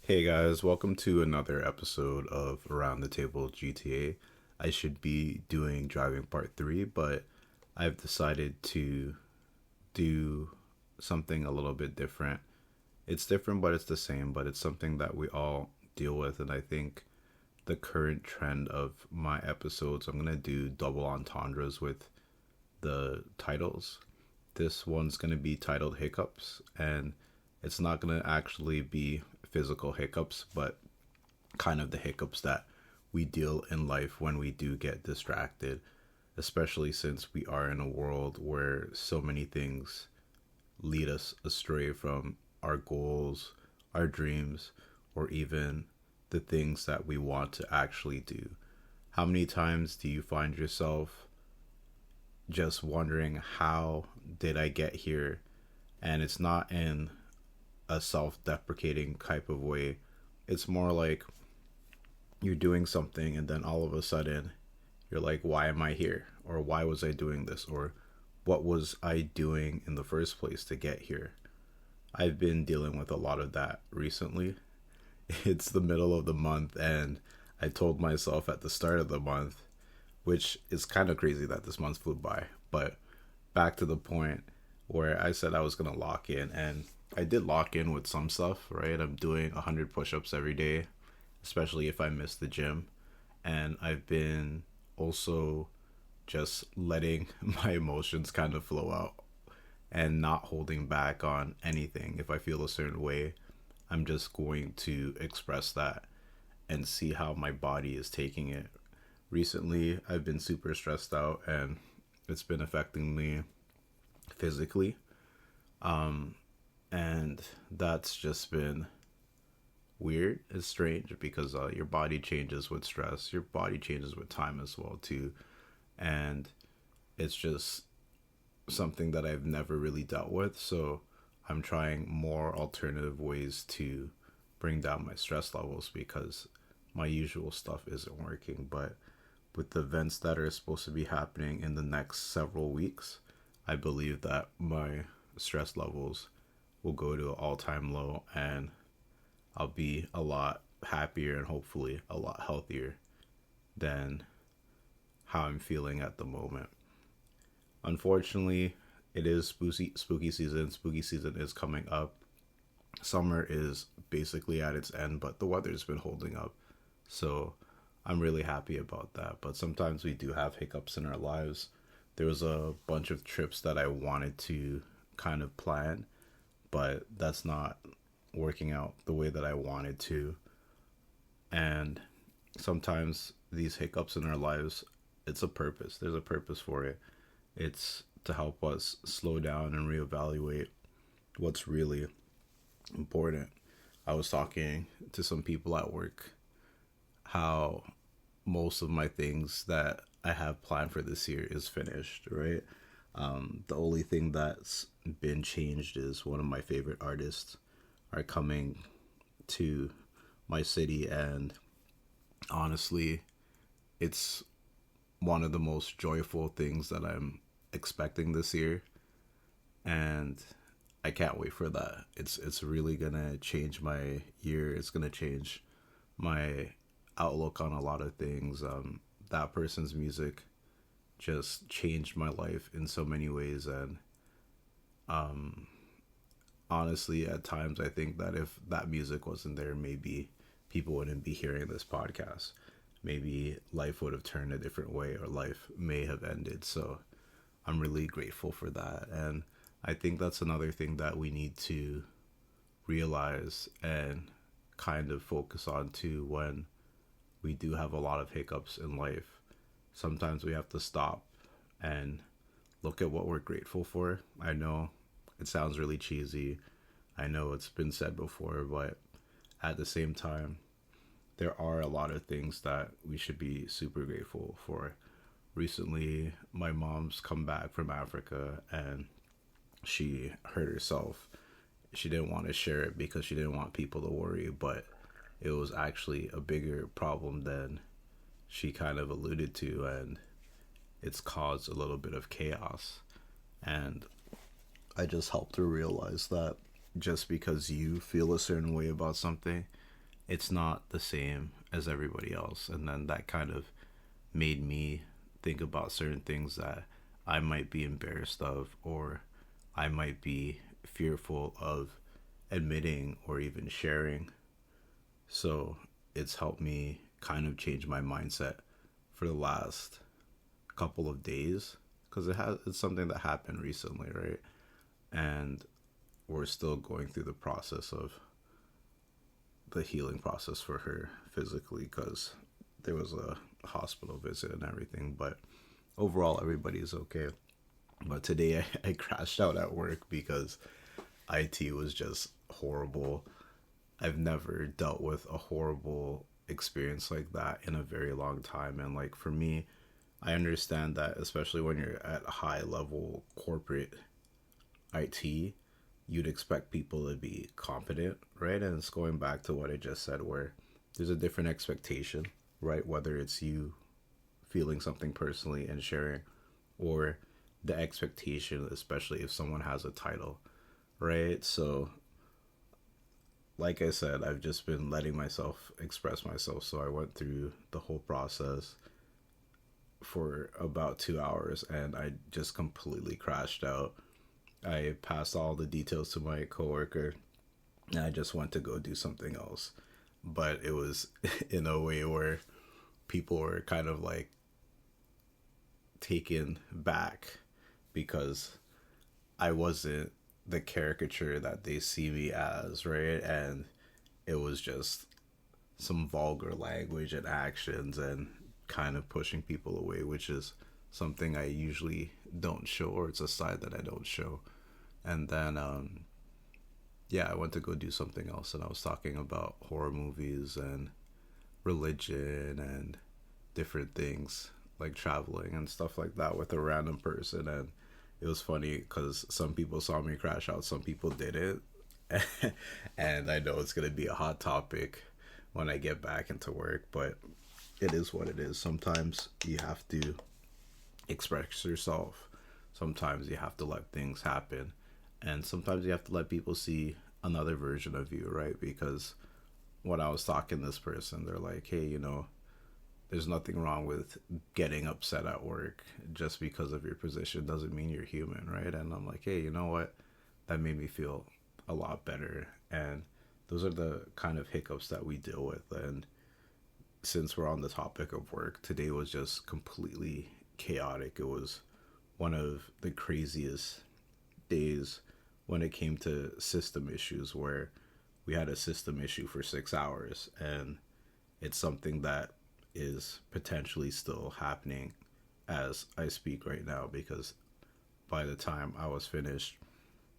Hey guys, welcome to another episode of Around the Table GTA. I should be doing driving part 3, but I've decided to do something a little bit different. It's different, but it's the same, but it's something that we all deal with, and I think the current trend of my episodes, I'm going to do double entendres with the titles. This one's going to be titled Hiccups, and it's not going to actually be physical hiccups, but kind of the hiccups that we deal in life when we do get distracted, especially since we are in a world where so many things lead us astray from our goals, our dreams, or even the things that we want to actually do. How many times do you find yourself just wondering, how did I get here? And it's not in a self-deprecating type of way. It's more like you're doing something and then all of a sudden you're like, why am I here? Or why was I doing this? Or what was I doing in the first place to get here? I've been dealing with a lot of that recently. It's the middle of the month, and I told myself at the start of the month, which is kind of crazy that this month flew by, but back to the point where I said I was going to lock in, and I did lock in with some stuff, right? I'm doing 100 push-ups every day, especially if I miss the gym. And I've been also just letting my emotions kind of flow out and not holding back on anything. If I feel a certain way, I'm just going to express that and see how my body is taking it. Recently, I've been super stressed out and it's been affecting me physically. Um, and that's just been weird. It's strange because your body changes with stress, your body changes with time as well too, and it's just something that I've never really dealt with. So I'm trying more alternative ways to bring down my stress levels because my usual stuff isn't working. But with the events that are supposed to be happening in the next several weeks, I believe that my stress levels will go to an all-time low, and I'll be a lot happier and hopefully a lot healthier than how I'm feeling at the moment. Unfortunately, it is spooky season. Spooky season is coming up. Summer is basically at its end, but the weather's been holding up. So I'm really happy about that. But sometimes we do have hiccups in our lives. There was a bunch of trips that I wanted to kind of plan, but that's not working out the way that I wanted to. And sometimes these hiccups in our lives, it's a purpose. There's a purpose for it. It's to help us slow down and reevaluate what's really important. I was talking to some people at work how most of my things that I have planned for this year is finished, right? The only thing that's been changed is one of my favorite artists are coming to my city, and honestly, it's one of the most joyful things that I'm expecting this year, and I can't wait for that. It's really gonna change my year. It's gonna change my outlook on a lot of things. That person's music just changed my life in so many ways, and um, honestly, at times I think that if that music wasn't there, maybe people wouldn't be hearing this podcast. Maybe life would have turned a different way, or life may have ended. So I'm really grateful for that. And I think that's another thing that we need to realize and kind of focus on too when we do have a lot of hiccups in life. Sometimes we have to stop and look at what we're grateful for. I know it sounds really cheesy. I know it's been said before, but at the same time, there are a lot of things that we should be super grateful for. Recently, my mom's come back from Africa and she hurt herself. She didn't want to share it because she didn't want people to worry, but it was actually a bigger problem than she kind of alluded to, and it's caused a little bit of chaos. And I just helped her realize that just because you feel a certain way about something, it's not the same as everybody else. And then that kind of made me think about certain things that I might be embarrassed of, or I might be fearful of admitting or even sharing. So it's helped me kind of change my mindset for the last couple of days, because it's something that happened recently, right? And we're still going through the process of the healing process for her physically, because there was a hospital visit and everything, but overall everybody's okay. But today I crashed out at work because IT was just horrible. I've never dealt with a horrible experience like that in a very long time. And like for me, I understand that, especially when you're at high level corporate IT, you'd expect people to be competent, right? And it's going back to what I just said, where there's a different expectation, right? Whether it's you feeling something personally and sharing, or the expectation, especially if someone has a title, right? So, like I said, I've just been letting myself express myself. So I went through the whole process for about 2 hours and I just completely crashed out. I passed all the details to my coworker and I just went to go do something else. But it was in a way where people were kind of like taken back because I wasn't the caricature that they see me as, right? And it was just some vulgar language and actions and kind of pushing people away, which is something I usually don't show, or it's a side that I don't show. And then, yeah, I went to go do something else, and I was talking about horror movies and religion and different things like traveling and stuff like that with a random person. And it was funny because some people saw me crash out, some people didn't. And I know it's going to be a hot topic when I get back into work, but it is what it is. Sometimes you have to express yourself, sometimes you have to let things happen, and sometimes you have to let people see another version of you, right? Because when I was talking to this person, they're like, hey, there's nothing wrong with getting upset at work. Just because of your position doesn't mean you're human, right? And I'm like, hey, you know what? That made me feel a lot better. And those are the kind of hiccups that we deal with. And since we're on the topic of work, today was just completely chaotic. It was one of the craziest days when it came to system issues, where we had a system issue for 6 hours, and it's something that is potentially still happening as I speak right now, because by the time I was finished,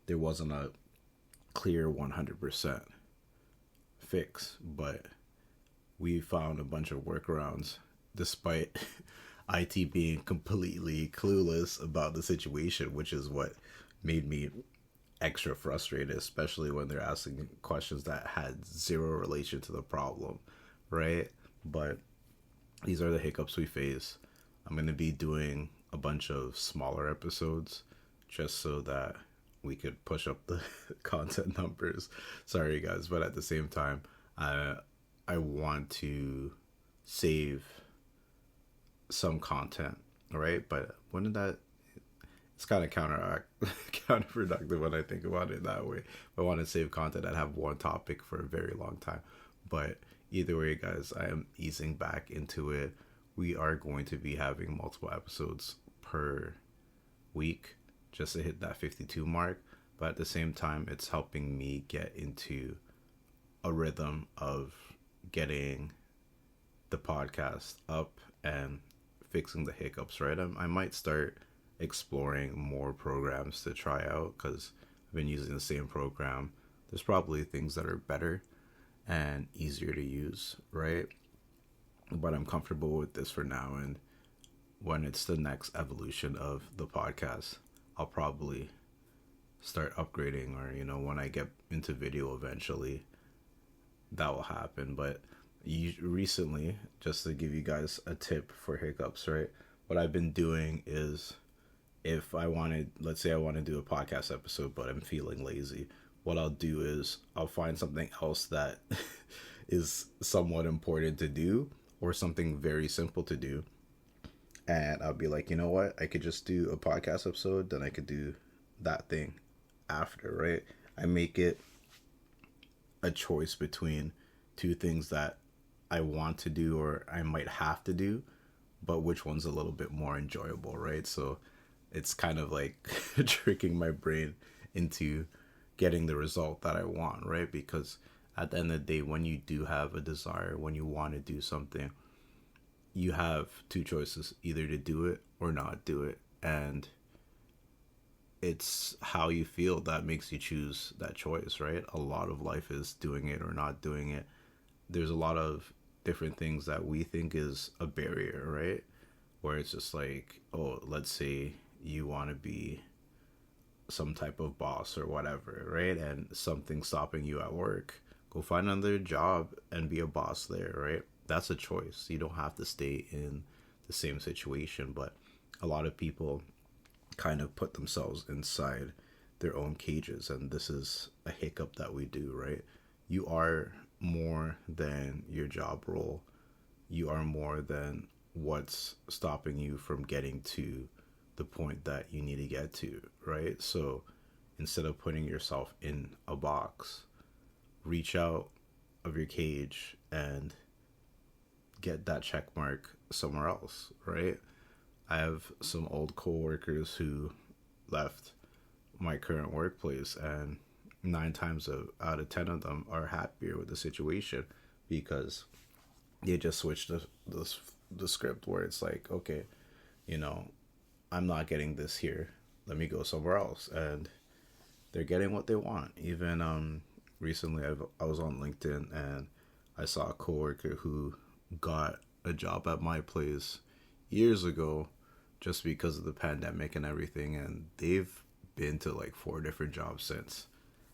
there wasn't a clear 100% fix, but we found a bunch of workarounds despite IT being completely clueless about the situation, which is what made me extra frustrated, especially when they're asking questions that had zero relation to the problem, right? But these are the hiccups we face. I'm going to be doing a bunch of smaller episodes just so that we could push up the content numbers. Sorry, guys, but at the same time, I want to save some content, right? But when did that? It's kind of counterproductive when I think about it that way. I want to save content and have one topic for a very long time. But either way, guys, I am easing back into it. We are going to be having multiple episodes per week just to hit that 52 mark. But at the same time, it's helping me get into a rhythm of getting the podcast up and fixing the hiccups, right? I might start exploring more programs to try out, because I've been using the same program. There's probably things that are better and easier to use, right? But I'm comfortable with this for now, and when it's the next evolution of the podcast, I'll probably start upgrading, or when I get into video eventually, that will happen. But recently, just to give you guys a tip for hiccups, right? What I've been doing is, if I wanted, let's say I want to do a podcast episode, but I'm feeling lazy, what I'll do is I'll find something else that is somewhat important to do or something very simple to do. And I'll be like, you know what? I could just do a podcast episode, then I could do that thing after, right? I make it a choice between two things that I want to do or I might have to do, but which one's a little bit more enjoyable, right? So it's kind of like tricking my brain into getting the result that I want, right? Because at the end of the day, when you do have a desire, when you want to do something, you have two choices, either to do it or not do it. And it's how you feel that makes you choose that choice, right? A lot of life is doing it or not doing it. There's a lot of different things that we think is a barrier, right? Where it's just like, oh, let's say you want to be some type of boss or whatever, right? And something stopping you at work, go find another job and be a boss there, right? That's a choice. You don't have to stay in the same situation, but a lot of people kind of put themselves inside their own cages, and this is a hiccup that we do, right? You are more than your job role. You are more than what's stopping you from getting to the point that you need to get to, right? So instead of putting yourself in a box, reach out of your cage and get that check mark somewhere else, right? I have some old coworkers who left my current workplace, and 9 times out of 10 of them are happier with the situation because they just switched the script where it's like, okay, you know, I'm not getting this here. Let me go somewhere else, and they're getting what they want. Even recently, I was on LinkedIn and I saw a coworker who got a job at my place years ago just because of the pandemic and everything, and they've been to like 4 different jobs since,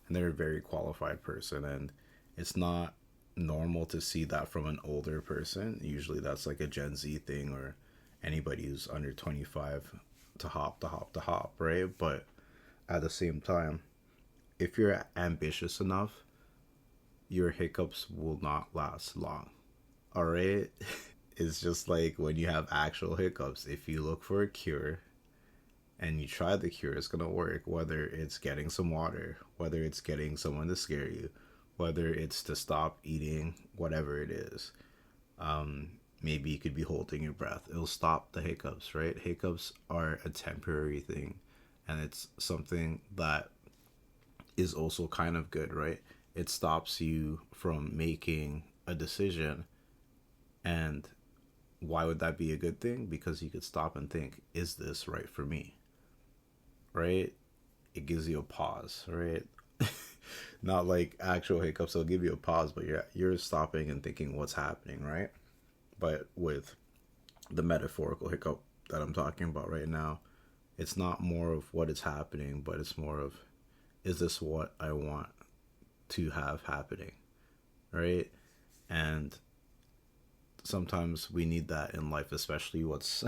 and they're a very qualified person, and it's not normal to see that from an older person. Usually that's like a Gen Z thing, or anybody who's under 25 to hop, right? But at the same time, if you're ambitious enough, your hiccups will not last long. All right? It's just like when you have actual hiccups. If you look for a cure and you try the cure, it's going to work. Whether it's getting some water, whether it's getting someone to scare you, whether it's to stop eating, whatever it is. Maybe you could be holding your breath. It'll stop the hiccups, right? Hiccups are a temporary thing, and it's something that is also kind of good, right? It stops you from making a decision. And why would that be a good thing? Because you could stop and think, is this right for me? Right? It gives you a pause, right? Not like actual hiccups, it'll give you a pause, but you're stopping and thinking what's happening, right? But with the metaphorical hiccup that I'm talking about right now, it's not more of what is happening, but it's more of, is this what I want to have happening, right? And sometimes we need that in life, especially what's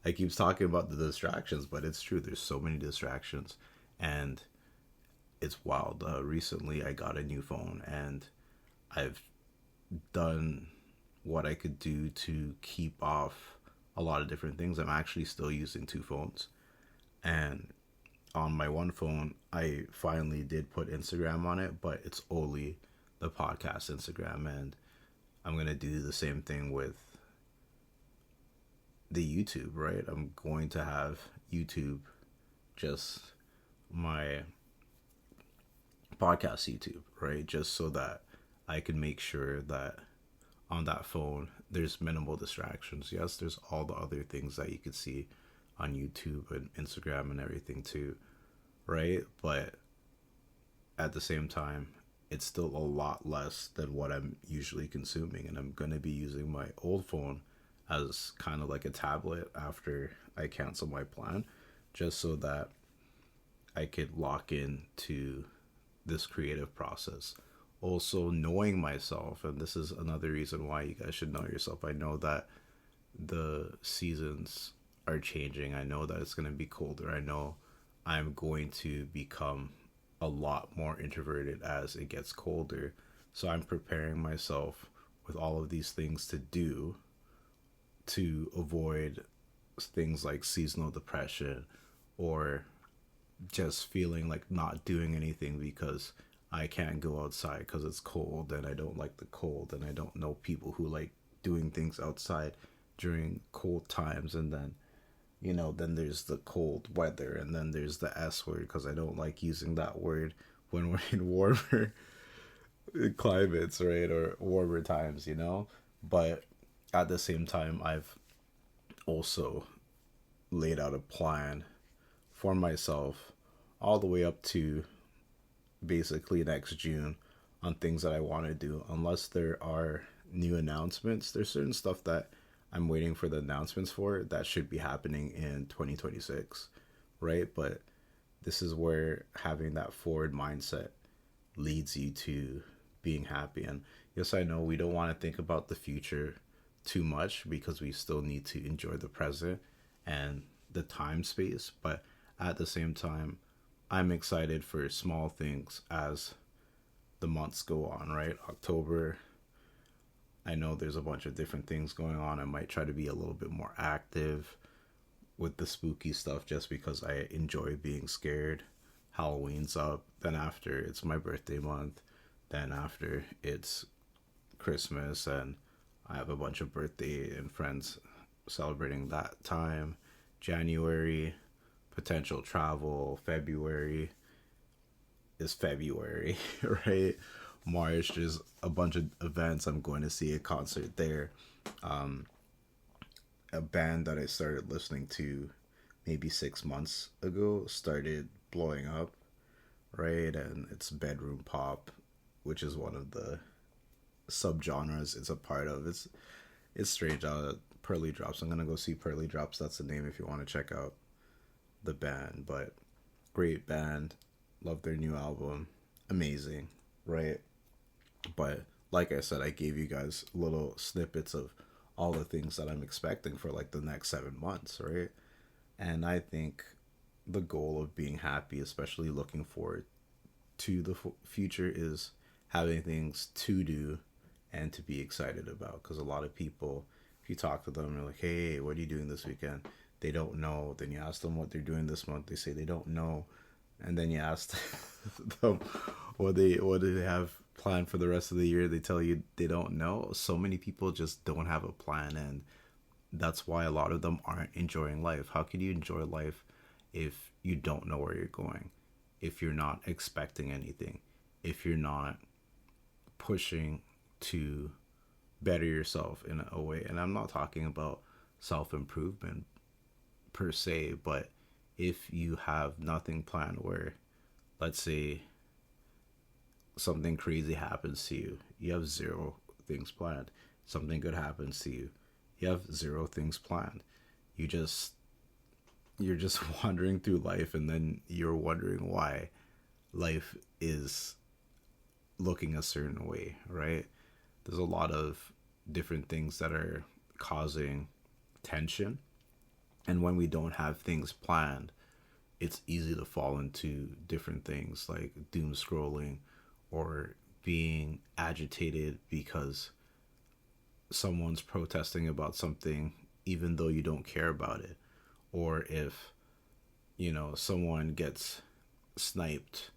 I keep talking about the distractions, but it's true. There's so many distractions, and it's wild. Recently, I got a new phone, and I've done what I could do to keep off a lot of different things. I'm actually still using 2 phones, and on my one phone, I finally did put Instagram on it, but it's only the podcast Instagram, and I'm going to do the same thing with the YouTube, right? I'm going to have YouTube, just my podcast YouTube, right? Just so that I can make sure that on that phone there's minimal distractions. Yes, there's all the other things that you could see on YouTube and Instagram and everything too, right? But at the same time, it's still a lot less than what I'm usually consuming, and I'm going to be using my old phone as kind of like a tablet after I cancel my plan, just so that I could lock in to this creative process. Also, knowing myself, and this is another reason why you guys should know yourself. I know that the seasons are changing. I know that it's going to be colder. I know I'm going to become a lot more introverted as it gets colder. So I'm preparing myself with all of these things to do to avoid things like seasonal depression or just feeling like not doing anything because I can't go outside because it's cold and I don't like the cold and I don't know people who like doing things outside during cold times. And then, then there's the cold weather and then there's the S word because I don't like using that word when we're in warmer climates, right? Or warmer times. But at the same time, I've also laid out a plan for myself all the way up to basically next June on things that I want to do. Unless there are new announcements, there's certain stuff that I'm waiting for the announcements for that should be happening in 2026, right? But this is where having that forward mindset leads you to being happy. And yes, I know we don't want to think about the future too much because we still need to enjoy the present and the time space, but at the same time, I'm excited for small things as the months go on, right? October, I know there's a bunch of different things going on. I might try to be a little bit more active with the spooky stuff just because I enjoy being scared. Halloween's up, then after it's my birthday month, then after it's Christmas, and I have a bunch of birthday and friends celebrating that time. January, potential travel. February is February, right? March, there's a bunch of events. I'm going to see a concert there. A band that I started listening to maybe 6 months ago started blowing up, right? And it's bedroom pop, which is one of the subgenres it's a part of. It's strange. Pearly Drops. I'm gonna go see Pearly Drops. That's the name if you want to check out the band. But great band. Love their new album. Amazing, right? But like I said, I gave you guys little snippets of all the things that I'm expecting for like the next 7 months, right? And I think the goal of being happy, especially looking forward to the future, is having things to do and to be excited about. Because a lot of people, if you talk to them, they're like, hey, what are you doing this weekend? They don't know. Then you ask them what they're doing this month. They say they don't know. And then you ask them what do they have planned for the rest of the year. They tell you they don't know. So many people just don't have a plan, and that's why a lot of them aren't enjoying life. How can you enjoy life if you don't know where you're going? If you're not expecting anything? If you're not pushing to better yourself in a way? And I'm not talking about self-improvement per se, but if you have nothing planned, where let's say something crazy happens to you, you have zero things planned. Something good happens to you, you have zero things planned. You're just wandering through life, and then you're wondering why life is looking a certain way, right? There's a lot of different things that are causing tension. And when we don't have things planned, it's easy to fall into different things like doom scrolling or being agitated because someone's protesting about something even though you don't care about it. Or if, someone gets sniped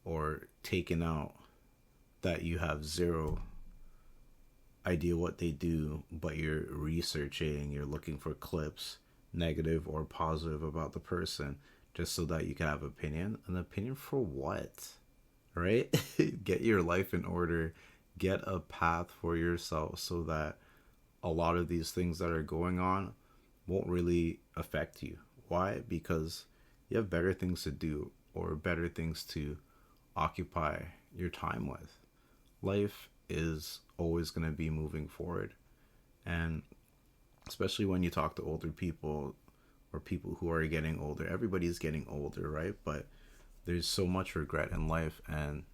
or taken out, that you have zero idea what they do, but you're researching, you're looking for clips, negative or positive, about the person, just so that you can have an opinion for what, right? Get your life in order, get a path for yourself, so that a lot of these things that are going on won't really affect you. Why? Because you have better things to do, or better things to occupy your time with. Life is always going to be moving forward. And especially when you talk to older people or people who are getting older, everybody's getting older, right? But there's so much regret in life, and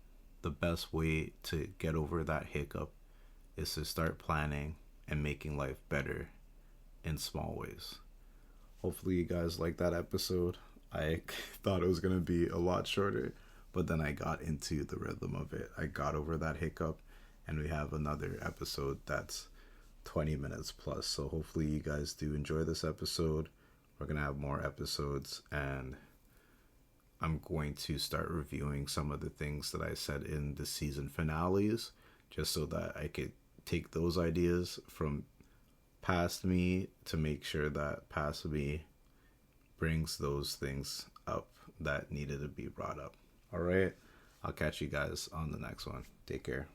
the best way to get over that hiccup is to start planning and making life better in small ways. Hopefully you guys like that episode. I thought it was going to be a lot shorter, but then I got into the rhythm of it. I got over that hiccup, and we have another episode that's 20 minutes plus. So hopefully you guys do enjoy this episode. We're going to have more episodes, and I'm going to start reviewing some of the things that I said in the season finales, just so that I could take those ideas from past me to make sure that past me brings those things up that needed to be brought up. All right. I'll catch you guys on the next one. Take care.